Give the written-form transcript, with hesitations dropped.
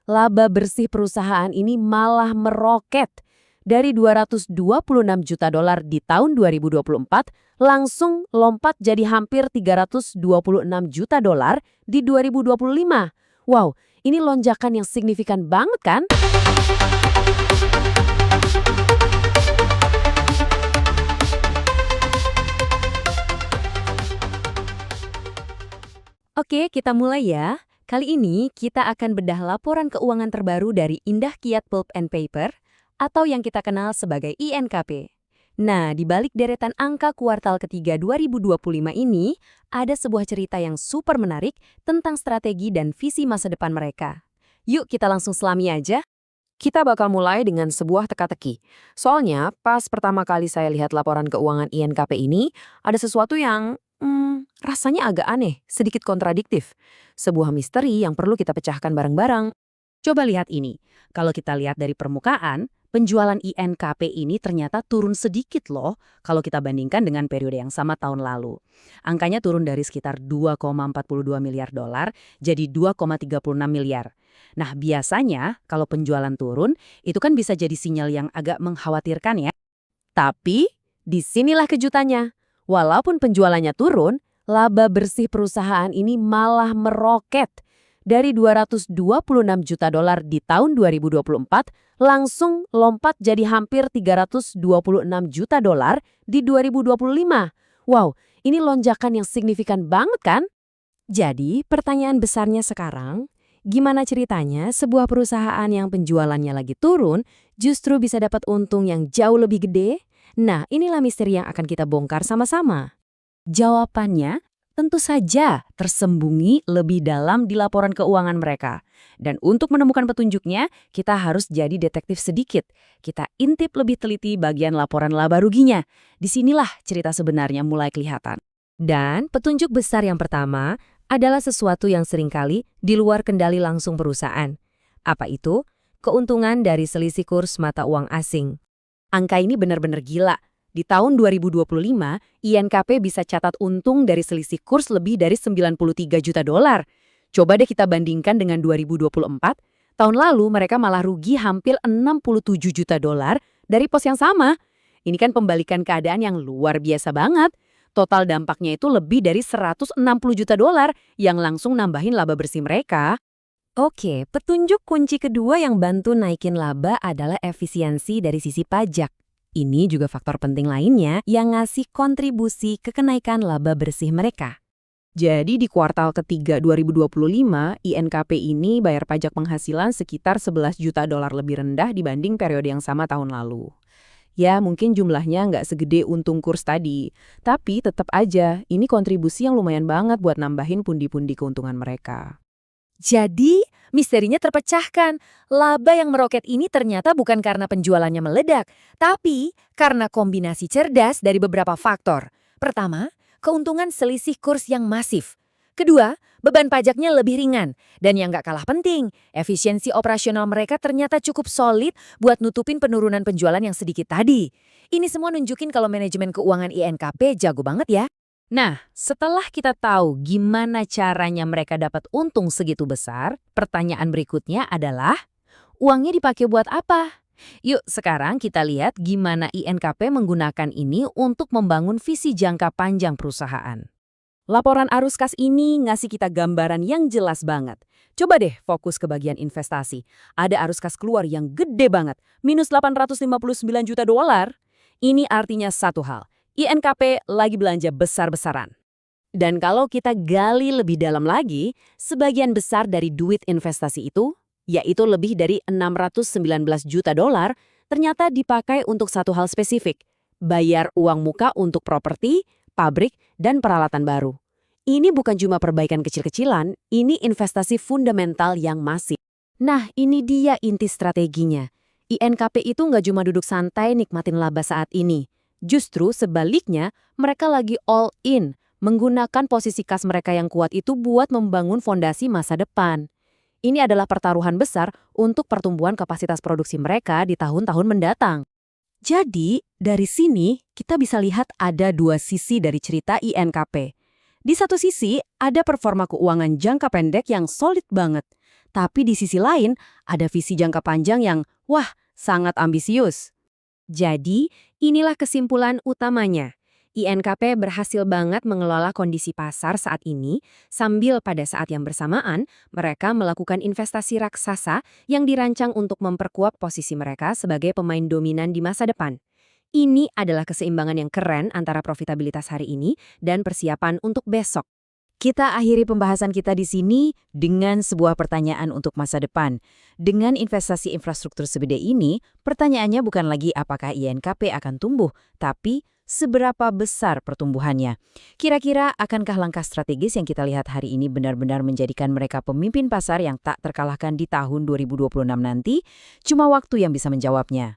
laba bersih perusahaan ini malah meroket. Dari 226 juta dolar di tahun 2024, langsung lompat jadi hampir 326 juta dolar di 2025. Wow, ini lonjakan yang signifikan banget kan? Oke, kita mulai ya. Kali ini kita akan bedah laporan keuangan terbaru dari Indah Kiat Pulp and Paper atau yang kita kenal sebagai INKP. Nah, di balik deretan angka kuartal ketiga 2025 ini, ada sebuah cerita yang super menarik tentang strategi dan visi masa depan mereka. Yuk kita langsung selami aja. Kita bakal mulai dengan sebuah teka-teki. Soalnya, pas pertama kali saya lihat laporan keuangan INKP ini, ada sesuatu yang rasanya agak aneh, sedikit kontradiktif. Sebuah misteri yang perlu kita pecahkan bareng-bareng. Coba lihat ini. Kalau kita lihat dari permukaan, penjualan INKP ini ternyata turun sedikit loh kalau kita bandingkan dengan periode yang sama tahun lalu. Angkanya turun dari sekitar 2,42 miliar dolar jadi 2,36 miliar. Nah, biasanya kalau penjualan turun, itu kan bisa jadi sinyal yang agak mengkhawatirkan ya. Tapi, disinilah kejutannya. Walaupun penjualannya turun, laba bersih perusahaan ini malah meroket. Dari 226 juta dolar di tahun 2024, langsung lompat jadi hampir 326 juta dolar di 2025. Wow, ini lonjakan yang signifikan banget kan? Jadi, pertanyaan besarnya sekarang, gimana ceritanya sebuah perusahaan yang penjualannya lagi turun justru bisa dapat untung yang jauh lebih gede? Nah, inilah misteri yang akan kita bongkar sama-sama. Jawabannya tentu saja tersembunyi lebih dalam di laporan keuangan mereka. Dan untuk menemukan petunjuknya, kita harus jadi detektif sedikit. Kita intip lebih teliti bagian laporan laba ruginya. Disinilah cerita sebenarnya mulai kelihatan. Dan petunjuk besar yang pertama adalah sesuatu yang seringkali di luar kendali langsung perusahaan. Apa itu? Keuntungan dari selisih kurs mata uang asing. Angka ini benar-benar gila. Di tahun 2025, INKP bisa catat untung dari selisih kurs lebih dari 93 juta dolar. Coba deh kita bandingkan dengan 2024, tahun lalu mereka malah rugi hampir 67 juta dolar dari pos yang sama. Ini kan pembalikan keadaan yang luar biasa banget. Total dampaknya itu lebih dari 160 juta dolar yang langsung nambahin laba bersih mereka. Oke, petunjuk kunci kedua yang bantu naikin laba adalah efisiensi dari sisi pajak. Ini juga faktor penting lainnya yang ngasih kontribusi ke kenaikan laba bersih mereka. Jadi di kuartal ketiga 2025, INKP ini bayar pajak penghasilan sekitar 11 juta dolar lebih rendah dibanding periode yang sama tahun lalu. Ya, mungkin jumlahnya nggak segede untung kurs tadi, tapi tetap aja ini kontribusi yang lumayan banget buat nambahin pundi-pundi keuntungan mereka. Jadi, misterinya terpecahkan. Laba yang meroket ini ternyata bukan karena penjualannya meledak, tapi karena kombinasi cerdas dari beberapa faktor. Pertama, keuntungan selisih kurs yang masif. Kedua, beban pajaknya lebih ringan. Dan yang gak kalah penting, efisiensi operasional mereka ternyata cukup solid buat nutupin penurunan penjualan yang sedikit tadi. Ini semua nunjukin kalau manajemen keuangan INKP jago banget ya. Nah, setelah kita tahu gimana caranya mereka dapat untung segitu besar, pertanyaan berikutnya adalah, uangnya dipakai buat apa? Yuk, sekarang kita lihat gimana INKP menggunakan ini untuk membangun visi jangka panjang perusahaan. Laporan arus kas ini ngasih kita gambaran yang jelas banget. Coba deh fokus ke bagian investasi. Ada arus kas keluar yang gede banget, minus 859 juta dolar. Ini artinya satu hal. INKP lagi belanja besar-besaran. Dan kalau kita gali lebih dalam lagi, sebagian besar dari duit investasi itu, yaitu lebih dari 619 juta dolar, ternyata dipakai untuk satu hal spesifik, bayar uang muka untuk properti, pabrik, dan peralatan baru. Ini bukan cuma perbaikan kecil-kecilan, ini investasi fundamental yang masif. Nah, ini dia inti strateginya. INKP itu nggak cuma duduk santai nikmatin laba saat ini. Justru sebaliknya, mereka lagi all in, menggunakan posisi kas mereka yang kuat itu buat membangun fondasi masa depan. Ini adalah pertaruhan besar untuk pertumbuhan kapasitas produksi mereka di tahun-tahun mendatang. Jadi, dari sini kita bisa lihat ada dua sisi dari cerita INKP. Di satu sisi, ada performa keuangan jangka pendek yang solid banget. Tapi di sisi lain, ada visi jangka panjang yang, wah, sangat ambisius. Jadi, inilah kesimpulan utamanya. INKP berhasil banget mengelola kondisi pasar saat ini, sambil pada saat yang bersamaan, mereka melakukan investasi raksasa yang dirancang untuk memperkuat posisi mereka sebagai pemain dominan di masa depan. Ini adalah keseimbangan yang keren antara profitabilitas hari ini dan persiapan untuk besok. Kita akhiri pembahasan kita di sini dengan sebuah pertanyaan untuk masa depan. Dengan investasi infrastruktur segede ini, pertanyaannya bukan lagi apakah INKP akan tumbuh, tapi seberapa besar pertumbuhannya. Kira-kira akankah langkah strategis yang kita lihat hari ini benar-benar menjadikan mereka pemimpin pasar yang tak terkalahkan di tahun 2026 nanti? Cuma waktu yang bisa menjawabnya.